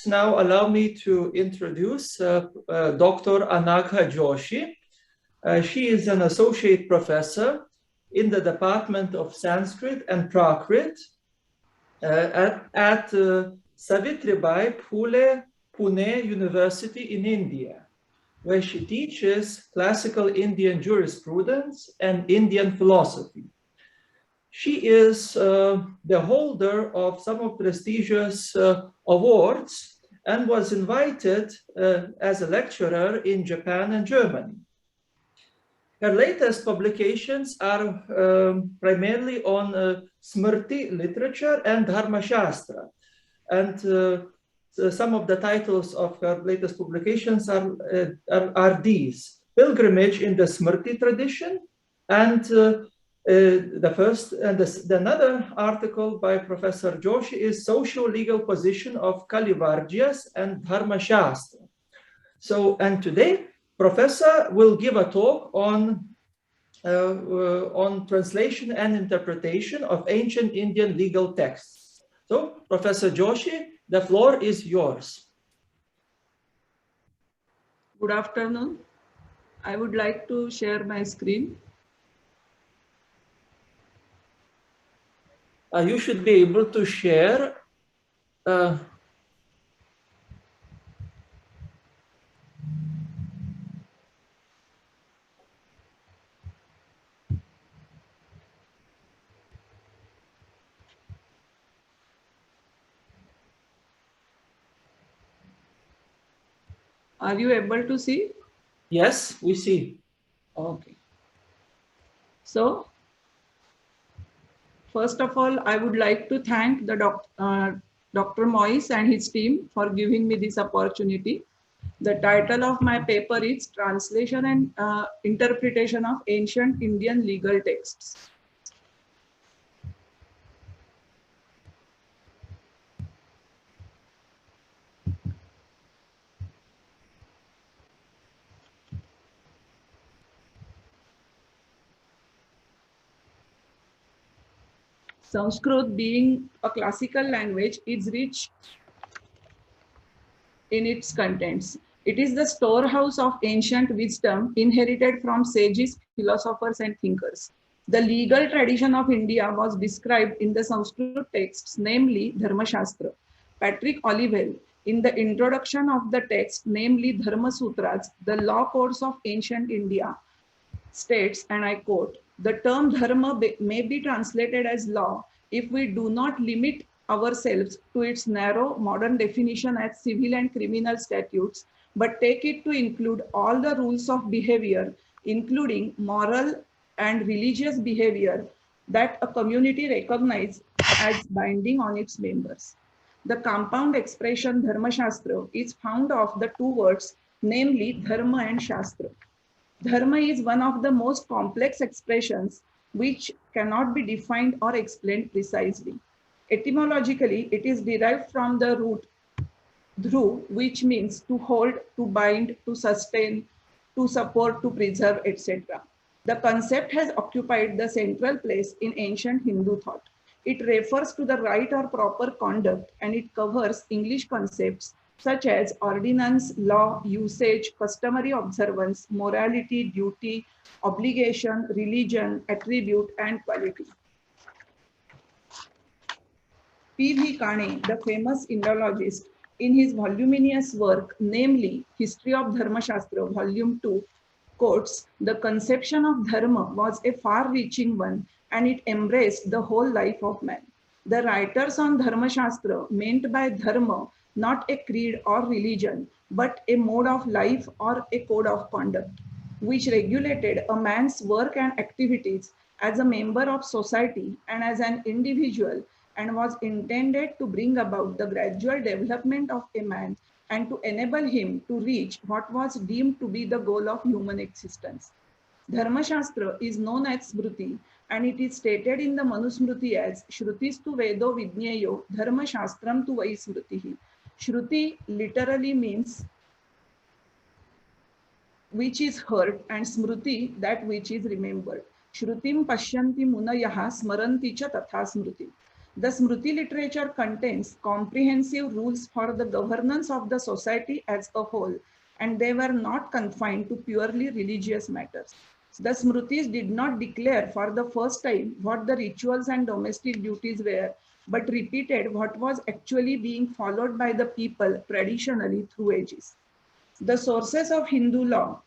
Now allow me to introduce Dr. Anagha Joshi. She is an associate professor in the Department of Sanskrit and Prakrit at Savitribai Pune University in India, where she teaches classical Indian jurisprudence and Indian philosophy. She is the holder of some of prestigious awards and was invited as a lecturer in Japan and Germany. Her latest publications are primarily on Smrti literature and Dharma Shastra. And some of the titles of her latest publications are these: Pilgrimage in the Smrti tradition, and the first, and another article by Professor Joshi is Socio-Legal Position of Kalivargyas and Dharma Shastra. So, and today, Professor will give a talk on translation and interpretation of ancient Indian legal texts. So, Professor Joshi, the floor is yours. Good afternoon. I would like to share my screen. You should be able to share. Are you able to see? Yes, we see. Okay. So, first of all, I would like to thank the Dr. Moise and his team for giving me this opportunity. The title of my paper is Translation and Interpretation of Ancient Indian Legal Texts. Sanskrit, being a classical language, is rich in its contents. It is the storehouse of ancient wisdom inherited from sages, philosophers, and thinkers. The legal tradition of India was described in the Sanskrit texts, namely Dharma Shastra. Patrick Olivelle, in the introduction of the text, namely Dharma Sutras, the law codes of ancient India, states, and I quote, "The term dharma may be translated as law if we do not limit ourselves to its narrow modern definition as civil and criminal statutes, but take it to include all the rules of behavior, including moral and religious behavior that a community recognizes as binding on its members." The compound expression Dharma Shastra is found of the two words, namely Dharma and Shastra. Dharma is one of the most complex expressions which cannot be defined or explained precisely. Etymologically, it is derived from the root dhru, which means to hold, to bind, to sustain, to support, to preserve, etc. The concept has occupied the central place in ancient Hindu thought. It refers to the right or proper conduct, and it covers English concepts such as ordinance, law, usage, customary observance, morality, duty, obligation, religion, attribute, and quality. P.V. Kane, the famous Indologist, in his voluminous work, namely History of Dharma Shastra, Volume 2, quotes, "The conception of Dharma was a far-reaching one, and it embraced the whole life of man. The writers on Dharma Shastra meant by Dharma not a creed or religion, but a mode of life or a code of conduct, which regulated a man's work and activities as a member of society and as an individual, and was intended to bring about the gradual development of a man and to enable him to reach what was deemed to be the goal of human existence." Dharma Shastra is known as Smriti, and it is stated in the Manusmriti as Shrutis tu Vedo Vidnyeyo Dharma Shastram tu Vai Smritihi. Shruti literally means which is heard, and Smriti that which is remembered. Shrutim Pashyanti Munayaha Smaranti cha Tatha Smriti. The Smriti literature contains comprehensive rules for the governance of the society as a whole, and they were not confined to purely religious matters. The Smritis did not declare for the first time what the rituals and domestic duties were, but repeated what was actually being followed by the people traditionally through ages. The sources of Hindu law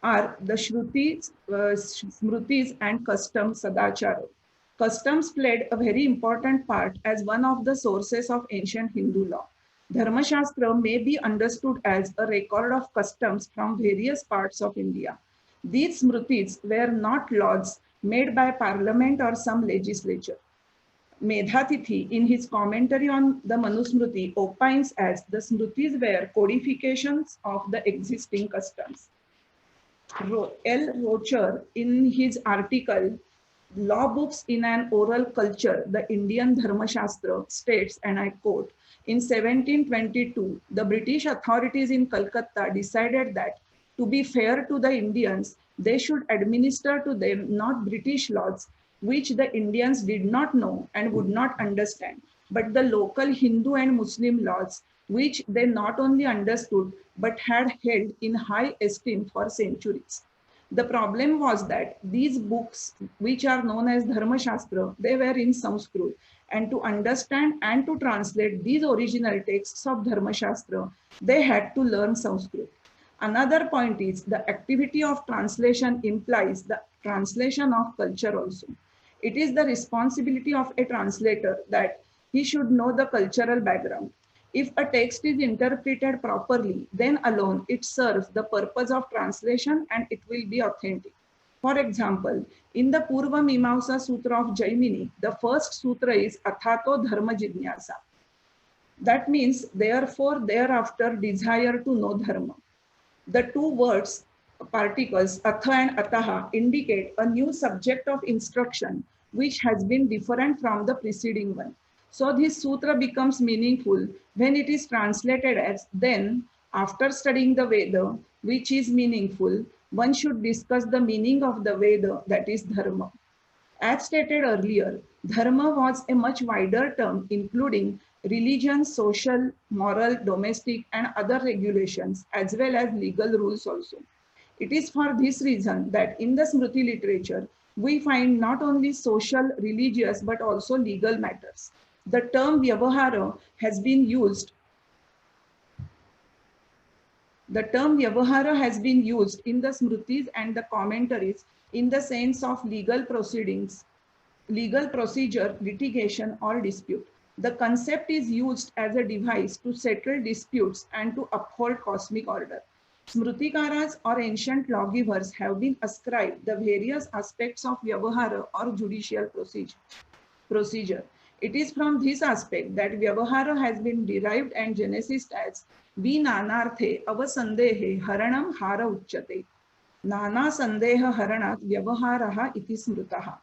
are the Shrutis, Smritis and customs Sadachara. Customs played a very important part as one of the sources of ancient Hindu law. Dharma Shastra may be understood as a record of customs from various parts of India. These Smritis were not laws made by parliament or some legislature. Medhatithi, in his commentary on the Manusmriti, opines as the Smritis were codifications of the existing customs. L. Rocher, in his article, Law Books in an Oral Culture, the Indian Dharma Shastra, states, and I quote, in 1722, the British authorities in Calcutta decided that to be fair to the Indians, they should administer to them not British laws, which the Indians did not know and would not understand, but the local Hindu and Muslim laws, which they not only understood, but had held in high esteem for centuries. The problem was that these books, which are known as Dharma Shastra, they were in Sanskrit. And to understand and to translate these original texts of Dharma Shastra, they had to learn Sanskrit. Another point is the activity of translation implies the translation of culture also. It is the responsibility of a translator that he should know the cultural background. If a text is interpreted properly, then alone it serves the purpose of translation and it will be authentic. For example, in the Purva Mimamsa Sutra of Jaimini, the first sutra is Athato Dharma Jidnyasa. That means, therefore, thereafter, desire to know Dharma. The two words, particles, Atha and Ataha, indicate a new subject of instruction which has been different from the preceding one. So this sutra becomes meaningful when it is translated as, then, after studying the Veda, which is meaningful, one should discuss the meaning of the Veda, that is Dharma. As stated earlier, Dharma was a much wider term, including religion, social, moral, domestic, and other regulations, as well as legal rules also. It is for this reason that in the Smriti literature, we find not only social, religious, but also legal matters. The term Vyavahara has been used. The term Vyavahara has been used in the Smritis and the commentaries in the sense of legal proceedings, legal procedure, litigation, or dispute. The concept is used as a device to settle disputes and to uphold cosmic order. Smritikaras or ancient lawgivers have been ascribed the various aspects of Vyavahara or judicial procedure. It is from this aspect that Vyavahara has been derived and genesised as Vinanarthe avasandehe haranam hara uchyate. Nana sandeha haranat Vyavaharaha iti smrutaha.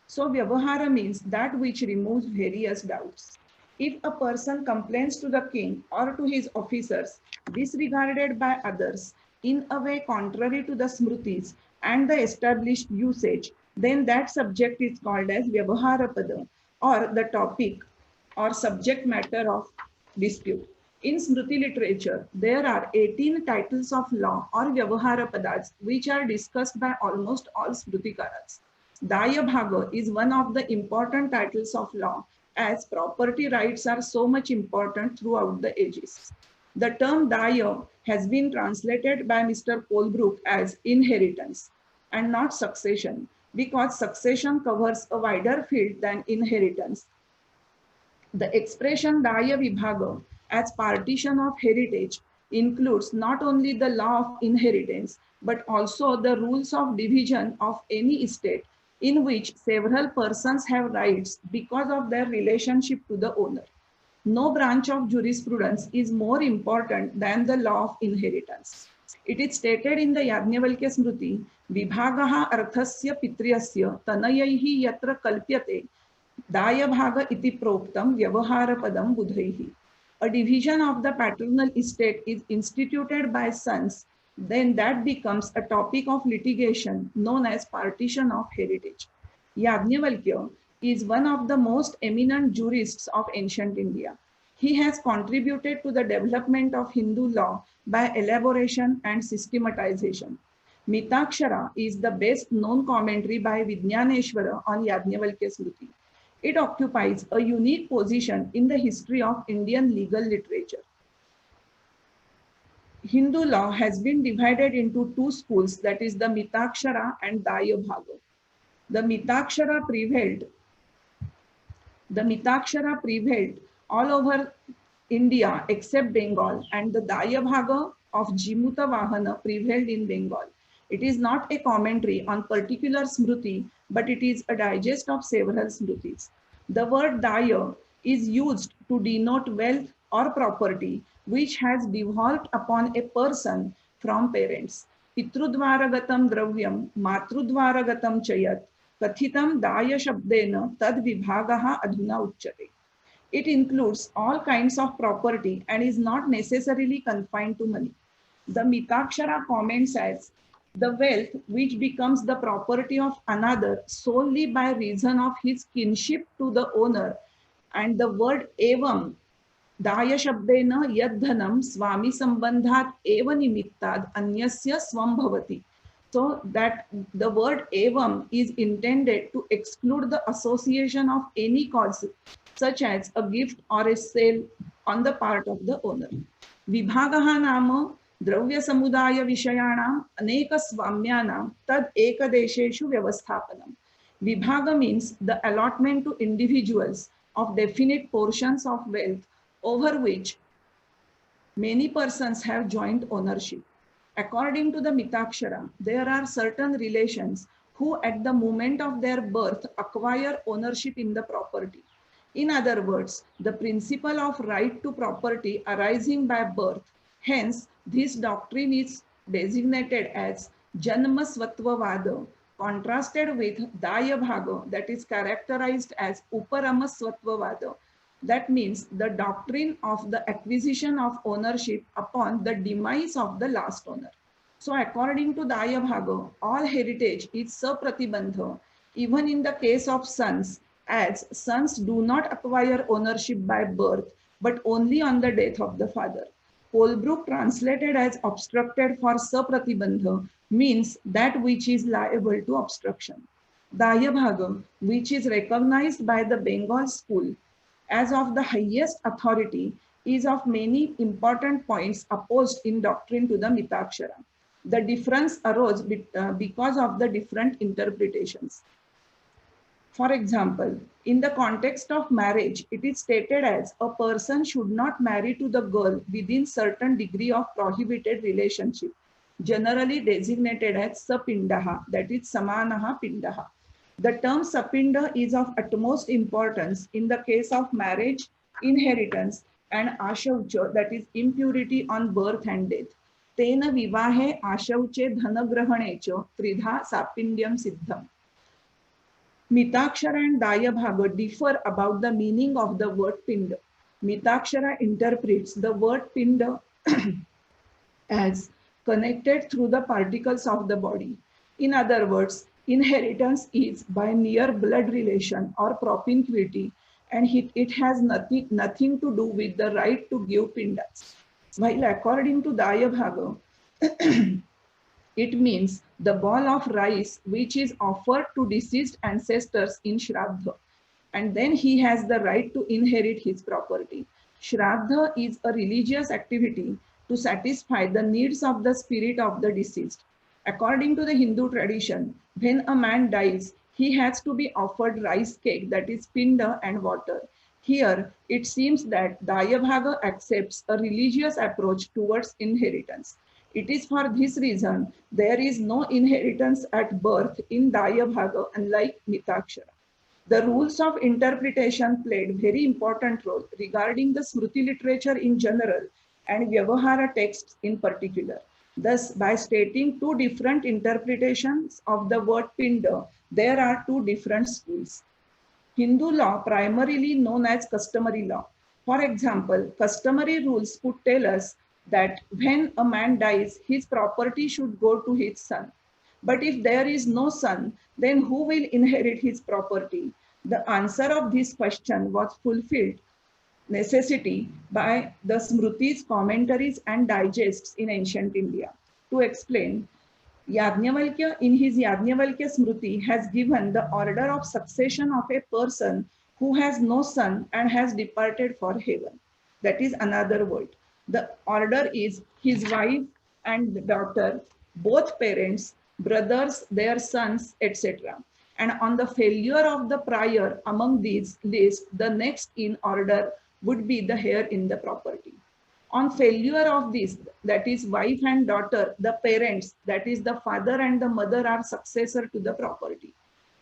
So Vyavahara means that which removes various doubts. If a person complains to the king or to his officers, disregarded by others, in a way contrary to the Smritis and the established usage, then that subject is called as Vyavahara Pada, or the topic or subject matter of dispute. In Smriti literature, there are 18 titles of law or Vyavahara Padas which are discussed by almost all Smritikaras. Daya Bhaga is one of the important titles of law, as property rights are so much important throughout the ages. The term Daya has been translated by Mr. Colebrook as inheritance and not succession, because succession covers a wider field than inheritance. The expression Daya Vibhaga as partition of heritage includes not only the law of inheritance, but also the rules of division of any estate in which several persons have rights because of their relationship to the owner. No branch of jurisprudence is more important than the law of inheritance. It is stated in the Yajnavalkya Smriti, Vibhagaha arthasya pitriyasya tanayaihi yatra kalpyate daya bhaga iti proktam vyavahara padam budhaihi. A division of the paternal estate is instituted by sons, then that becomes a topic of litigation known as partition of heritage. Yajnavalkya, is one of the most eminent jurists of ancient India. He has contributed to the development of Hindu law by elaboration and systematization. Mitakshara is the best known commentary by Vijnaneshwara on Yajnavalkya Smriti. It occupies a unique position in the history of Indian legal literature. Hindu law has been divided into two schools, that is the Mitakshara and Dayabhaga. The Mitakshara prevailed all over India except Bengal, and the Dayabhaga of Jimuta Vahana prevailed in Bengal. It is not a commentary on particular smruti, but it is a digest of several smrutis. The word Daya is used to denote wealth or property which has devolved upon a person from parents. Pitrudvaragatam dravyam matrudvaragatam chayat kathitam daya shabdena tad vibhagaha adhuna uchyate. It includes all kinds of property and is not necessarily confined to money. The Mitakshara comments as the wealth which becomes the property of another solely by reason of his kinship to the owner, and the word evam Daya shabdena yad dhanam swami sambandhat eva nimittad anyasya swam bhavati. So that the word evam is intended to exclude the association of any cause, such as a gift or a sale on the part of the owner. Vibhagaha nama द्रव्य समुदाय विषयाणाम अनेक स्वाम्यानाम तद एकदेशेषु व्यवस्थापनम. Vibhaga means the allotment to individuals of definite portions of wealth over which many persons have joint ownership. According to the Mitakshara, there are certain relations who at the moment of their birth acquire ownership in the property. In other words, the principle of right to property arising by birth. Hence, this doctrine is designated as Janma Swatvavada, contrasted with Dayabhaga, that is characterized as Uparama Swatvavada. That means the doctrine of the acquisition of ownership upon the demise of the last owner. So according to Dayabhaga, all heritage is sapratibandha, even in the case of sons, as sons do not acquire ownership by birth, but only on the death of the father. Holbrook translated as obstructed for sapratibandha means that which is liable to obstruction. Dayabhaga, which is recognized by the Bengal school as of the highest authority, is of many important points opposed in doctrine to the Mitakshara. The difference arose because of the different interpretations. For example, in the context of marriage, it is stated as a person should not marry to the girl within certain degree of prohibited relationship, generally designated as sapindaha, that is samanaha pindaha. The term sapinda is of utmost importance in the case of marriage, inheritance, and ashaucha, that is impurity on birth and death. Tena vivahe ashauche dhanagrahanecha tridha sapindyam siddham. Mitakshara and Dayabhaga differ about the meaning of the word pinda. Mitakshara interprets the word pinda as connected through the particles of the body. In other words, inheritance is by near blood relation or propinquity, and it has nothing to do with the right to give pindas. While according to Dayabhaga, it means the ball of rice which is offered to deceased ancestors in Shraddha, and then he has the right to inherit his property. Shraddha is a religious activity to satisfy the needs of the spirit of the deceased. According to the Hindu tradition, when a man dies, he has to be offered rice cake, that is pinda, and water. Here, it seems that Dayabhaga accepts a religious approach towards inheritance. It is for this reason there is no inheritance at birth in Dayabhaga, unlike Mitakshara. The rules of interpretation played very important role regarding the Smruti literature in general and Vyavahara texts in particular. Thus, by stating two different interpretations of the word pinda, there are two different schools. Hindu law, primarily known as customary law. For example, customary rules would tell us that when a man dies, his property should go to his son. But if there is no son, then who will inherit his property? The answer of this question was fulfilled necessity by the Smritis, commentaries and digests in ancient India. To explain, Yajnavalkya in his Yajnavalkya Smriti has given the order of succession of a person who has no son and has departed for heaven. That is another word. The order is his wife and daughter, both parents, brothers, their sons, etc. And on the failure of the prior among these lists, the next in order would be the heir in the property. On failure of this, that is wife and daughter, the parents, that is the father and the mother are successor to the property.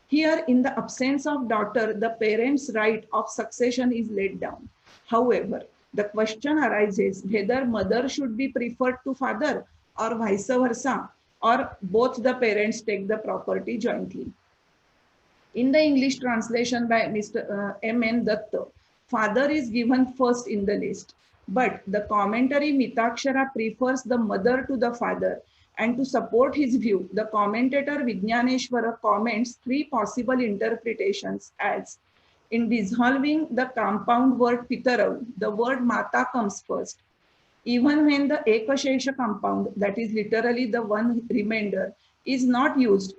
Here, in the absence of daughter, the parents' right of succession is laid down. However, the question arises whether mother should be preferred to father or vice versa, or both the parents take the property jointly. In the English translation by Mr. M.N. Datta, father is given first in the list. But the commentary Mitakshara prefers the mother to the father, and to support his view, the commentator Vijnaneshwara comments three possible interpretations as: in dissolving the compound word Pitarav, the word Mata comes first. Even when the Ekashesha compound, that is literally the one remainder, is not used,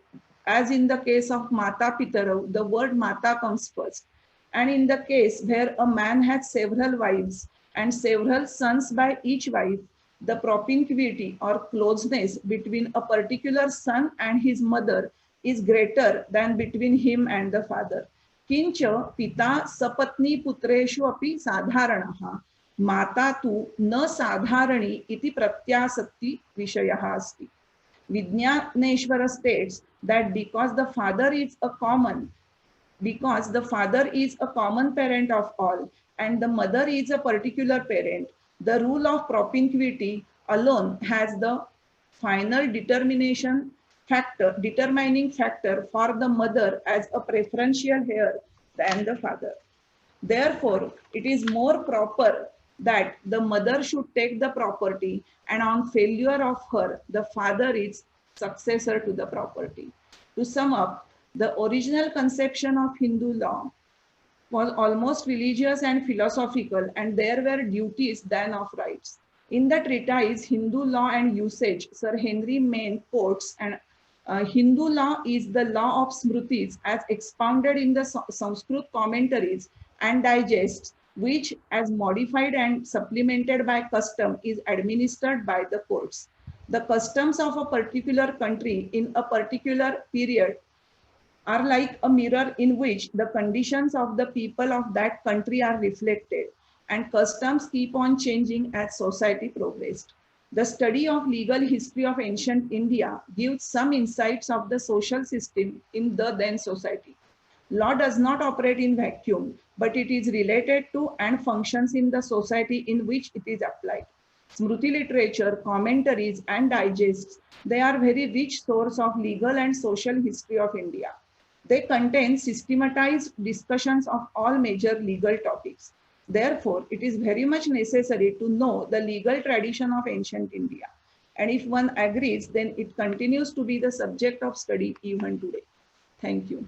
as in the case of Mata Pitarav, the word Mata comes first. And in the case where a man has several wives and several sons by each wife, the propinquity or closeness between a particular son and his mother is greater than between him and the father. Kincha pita sapatni putreshu api sadharanaha, mata tu na sadharani iti pratyasakti vishayaha asti. Vijnaneshwara states that because the father is a common parent of all, and the mother is a particular parent, the rule of propinquity alone has the final determining factor for the mother as a preferential heir than the father. Therefore, it is more proper that the mother should take the property, and on failure of her, the father is successor to the property. To sum up, the original conception of Hindu law was almost religious and philosophical, and there were duties than of rights. In the treatise Hindu Law and Usage, Sir Henry Maine quotes, and Hindu law is the law of Smritis as expounded in the Sanskrit commentaries and digests, which, as modified and supplemented by custom, is administered by the courts. The customs of a particular country in a particular period are like a mirror in which the conditions of the people of that country are reflected, and customs keep on changing as society progressed. The study of legal history of ancient India gives some insights of the social system in the then society. Law does not operate in vacuum, but it is related to and functions in the society in which it is applied. Smriti literature, commentaries, and digests, they are very rich source of legal and social history of India. They contain systematized discussions of all major legal topics. Therefore, it is very much necessary to know the legal tradition of ancient India. And if one agrees, then it continues to be the subject of study even today. Thank you.